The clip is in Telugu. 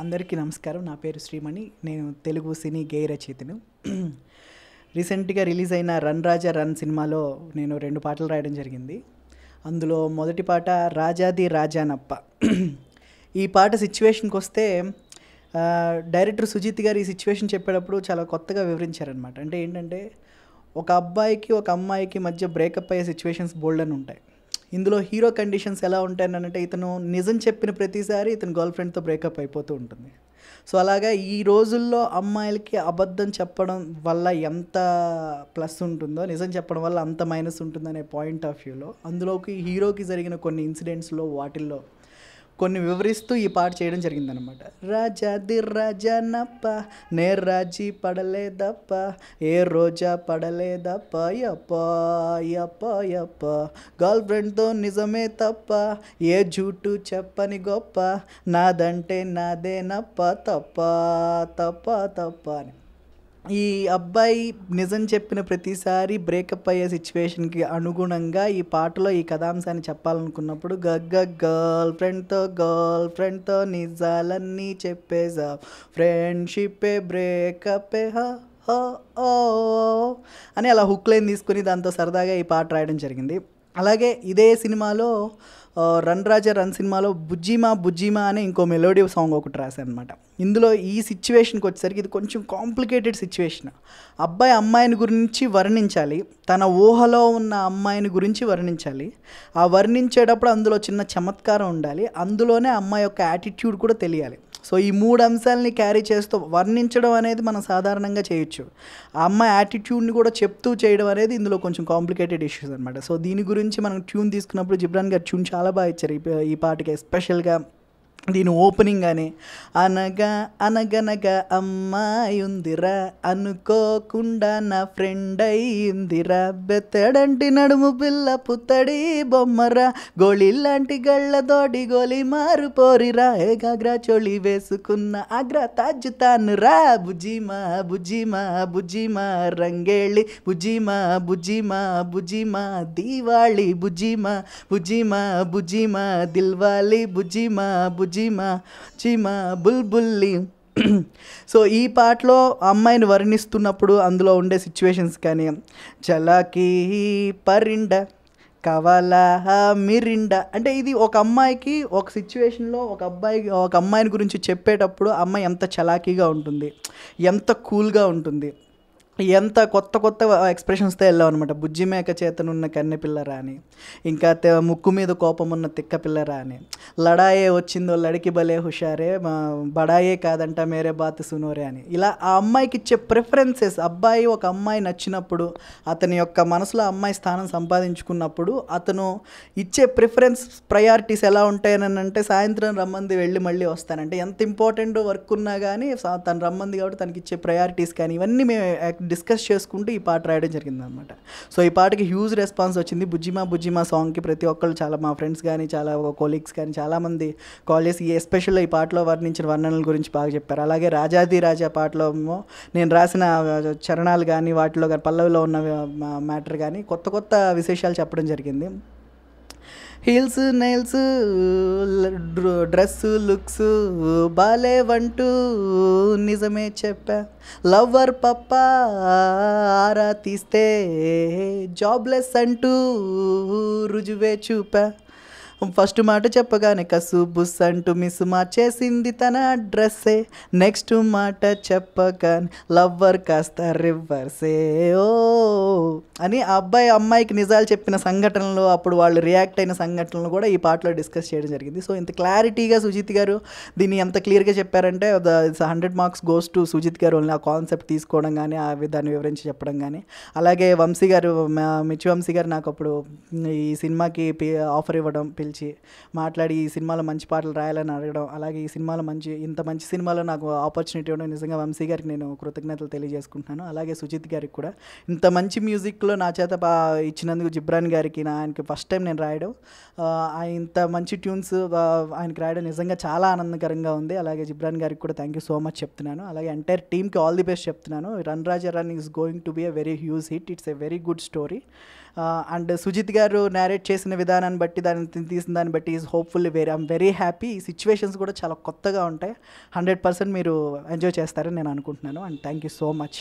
అందరికీ నమస్కారం. నా పేరు శ్రీమణి. నేను తెలుగు సినీ గేయ రచయితను. రీసెంట్గా రిలీజ్ అయిన 'రన్ రాజా రన్' సినిమాలో నేను 2 పాటలు రాయడం జరిగింది. అందులో మొదటి పాట 'రాజాది రాజానప్ప'. ఈ పాట సిచ్యువేషన్కి వస్తే డైరెక్టర్ సుజిత్ గారు ఈ సిచ్యువేషన్ చెప్పేటప్పుడు చాలా కొత్తగా వివరించారనమాట. అంటే ఏంటంటే, ఒక అబ్బాయికి ఒక అమ్మాయికి మధ్య బ్రేకప్ అయ్యే సిచ్యువేషన్స్ బోల్డ్ అని ఉంటాయి. ఇందులో హీరో కండిషన్స్ ఎలా ఉంటాయనంటే, ఇతను నిజం చెప్పిన ప్రతిసారి ఇతను గర్ల్ ఫ్రెండ్తో బ్రేకప్ అయిపోతూ ఉంటుంది. సో అలాగా ఈ రోజుల్లో అమ్మాయిలకి అబద్ధం చెప్పడం వల్ల ఎంత ప్లస్ ఉంటుందో, నిజం చెప్పడం వల్ల అంత మైనస్ ఉంటుందనే పాయింట్ ఆఫ్ వ్యూలో అందులోకి హీరోకి జరిగిన కొన్ని ఇన్సిడెంట్స్లో వాటిల్లో కొన్ని వివరిస్తూ ఈ పాట చేయడం జరిగిందనమాట. రాజాది రాజానప్ప నే రాజీ పడలేదప్ప, ఏ రోజా పడలేదప్ప, యప్ప యప్ప యప్ప, గర్ల్ ఫ్రెండ్తో నిజమే తప్ప, ఏ జూటు చెప్పని గొప్ప, నాదంటే నాదేనప్ప, తప్ప తప్ప తప్ప అని. ఈ అబ్బాయి నిజం చెప్పిన ప్రతిసారి బ్రేకప్ అయ్యే సిచ్యువేషన్కి అనుగుణంగా ఈ పాటలో ఈ కథాంశాన్ని చెప్పాలనుకున్నప్పుడు, గర్ల్ ఫ్రెండ్తో నిజాలన్నీ చెప్పేసా, ఫ్రెండ్షిప్పే బ్రేకప్ ఓ అని అలా హుక్ లైన్ తీసుకుని దాంతో సరదాగా ఈ పాట రాయడం జరిగింది. అలాగే ఇదే సినిమాలో 'రన్ రాజా రన్' సినిమాలో బుజ్జిమా అనే ఇంకో మెలోడీ సాంగ్ ఒకటి రాశాను అనమాట. ఇందులో ఈ సిచ్యువేషన్కి వచ్చేసరికి ఇది కొంచెం కాంప్లికేటెడ్ సిచ్యువేషన్. అబ్బాయి అమ్మాయిని గురించి వర్ణించాలి, తన ఊహలో ఉన్న అమ్మాయిని గురించి వర్ణించాలి. ఆ వర్ణించేటప్పుడు అందులో చిన్న చమత్కారం ఉండాలి, అందులోనే అమ్మాయి యొక్క యాటిట్యూడ్ కూడా తెలియాలి. సో ఈ 3 అంశాలని క్యారీ చేస్తూ వర్ణించడం అనేది మనం సాధారణంగా చేయొచ్చు. ఆ అమ్మాయి యాటిట్యూడ్ని కూడా చెప్తూ చేయడం అనేది ఇందులో కొంచెం కాంప్లికేటెడ్ ఇష్యూస్ అనమాట. సో దీని గురించి మనం ట్యూన్ తీసుకున్నప్పుడు జిబ్రాన్ గారు ట్యూన్ చాలా బాగా ఇచ్చారు ఈ పాటకి. ఎస్పెషల్గా దీని ఓపెనింగ్ అని, అనగా అనగనగా అమ్మాయి ఉందిరా, అనుకోకుండా నా ఫ్రెండ్ అయ్యిందిరా, బెత్తడంటి నడుము పిల్ల పుత్తడి బొమ్మరా, గోళిలాంటి గళ్ళతోటి గోలి మారిపోరిరా, ఏకాగ్రా చోళి వేసుకున్న ఆగ్రా తాజుతాను రా, బుజ్జిమా రంగేళి, బుజ్జిమా దీవాళి, బుజ్జిమా దిల్వాలి, చీమా బుల్బుల్లి. సో ఈ పాటలో అమ్మాయిని వర్ణిస్తున్నప్పుడు అందులో ఉండే సిచ్యువేషన్స్ కానీ, చలాకీ పరిండ కవాలా మిరిండ, అంటే ఇది ఒక అమ్మాయికి ఒక సిచ్యువేషన్లో ఒక అమ్మాయిని గురించి చెప్పేటప్పుడు అమ్మాయి ఎంత చలాకీగా ఉంటుంది, ఎంత కూల్గా ఉంటుంది, ఎంత కొత్త ఎక్స్ప్రెషన్స్తో వెళ్ళాం అనమాట. బుజ్జిమేక చేతనున్న కన్నెపిల్లరా అని, ఇంకా ముక్కు మీద కోపం ఉన్న తిక్క పిల్లరా అని, లడాయే వచ్చిందో లడికి భలే హుషారే, బడాయే కాదంట మేరే బాత్ సునోరే అని. ఇలా ఆ అమ్మాయికి ఇచ్చే ప్రిఫరెన్సెస్, ఒక అమ్మాయి నచ్చినప్పుడు, అతని యొక్క మనసులో అమ్మాయి స్థానం సంపాదించుకున్నప్పుడు అతను ఇచ్చే ప్రిఫరెన్స్ ప్రయారిటీస్ ఎలా ఉంటాయని అంటే, సాయంత్రం రమ్మంది వెళ్ళి మళ్ళీ వస్తానంటే, ఎంత ఇంపార్టెంట్ వర్క్ ఉన్నా కానీ తను రమ్మంది కాబట్టి తనకి ఇచ్చే ప్రయారిటీస్ కానీ ఇవన్నీ మేము డిస్కస్ చేసుకుంటూ ఈ పాట రాయడం జరిగిందనమాట. సో ఈ పాటకి హ్యూజ్ రెస్పాన్స్ వచ్చింది. బుజ్జిమా సాంగ్కి ప్రతి ఒక్కళ్ళు, చాలా మా ఫ్రెండ్స్ కానీ, చాలా కొలీగ్స్ కానీ చాలామంది కాల్ చేసి ఎస్పెషల్గా ఈ పాటలో వర్ణించిన వర్ణనల గురించి బాగా చెప్పారు. అలాగే రాజాది రాజా పాటలో నేను రాసిన చరణాలు కానీ, వాటిలో కానీ పల్లవిలో ఉన్న మ్యాటర్ కానీ కొత్త విశేషాలు చెప్పడం జరిగింది. హీల్స్ నెయిల్స్ డ్రెస్ లుక్స్ బాలేవంటూ నిజమే చెప్పా, లవ్వర్ పప్ప ఆరా తీస్తే జాబ్లెస్ అంటూ రుజువే చూపా, ఫస్ట్ మాట చెప్పగానే కసు బుస్ అంటూ మిస్ మార్చేసింది తన అడ్రస్సే, నెక్స్ట్ మాట చెప్పగానే లవ్వర్ కాస్త రివర్సే ఓ అని ఆ అమ్మాయికి నిజాలు చెప్పిన సంఘటనలు, అప్పుడు వాళ్ళు రియాక్ట్ అయిన సంఘటనలు కూడా ఈ పాటలో డిస్కస్ చేయడం జరిగింది. సో ఇంత క్లారిటీగా సుజిత్ గారు దీన్ని ఎంత క్లియర్గా చెప్పారంటే 100 మార్క్స్ గోస్ టు సుజిత్ గారు. ఆ కాన్సెప్ట్ తీసుకోవడం కానీ, ఆ విధాన్ని వివరించి చెప్పడం కానీ. అలాగే మిర్చి వంశీ గారు నాకు అప్పుడు ఈ సినిమాకి ఆఫర్ ఇవ్వడం, పిలిచి మాట్లాడి ఈ సినిమాలో మంచి పాటలు రాయాలని అడగడం, అలాగే ఈ సినిమాలో ఇంత మంచి సినిమాలో నాకు ఆపర్చునిటీ ఇవ్వడం నిజంగా వంశీ గారికి నేను కృతజ్ఞతలు తెలియజేసుకుంటున్నాను. అలాగే సుజిత్ గారికి కూడా ఇంత మంచి మ్యూజిక్లో నా చేత ఇచ్చినందుకు జిబ్రాన్ గారికి, ఆయనకి ఫస్ట్ టైం నేను రాయడం, ఇంత మంచి ట్యూన్స్ ఆయనకి రాయడం నిజంగా చాలా ఆనందకరంగా ఉంది. అలాగే జిబ్రాన్ గారికి కూడా థ్యాంక్ యూ సో మచ్ చెప్తున్నాను. అలాగే ఎంటైర్ టీమ్కి ఆల్ ది బెస్ట్ చెప్తున్నాను. Run Raja run is going to be a very huge hit. It's a very good story. And Sujeeth గారు నేరేట్ చేసిన విధానాన్ని బట్టి దాన్ని తీసిన దాన్ని బట్టి is hopefully I'm very happy. ఈ సిచ్యువేషన్స్ కూడా చాలా కొత్తగా ఉంటాయి. 100% మీరు ఎంజాయ్ చేస్తారని నేను అనుకుంటున్నాను. And thank you so much.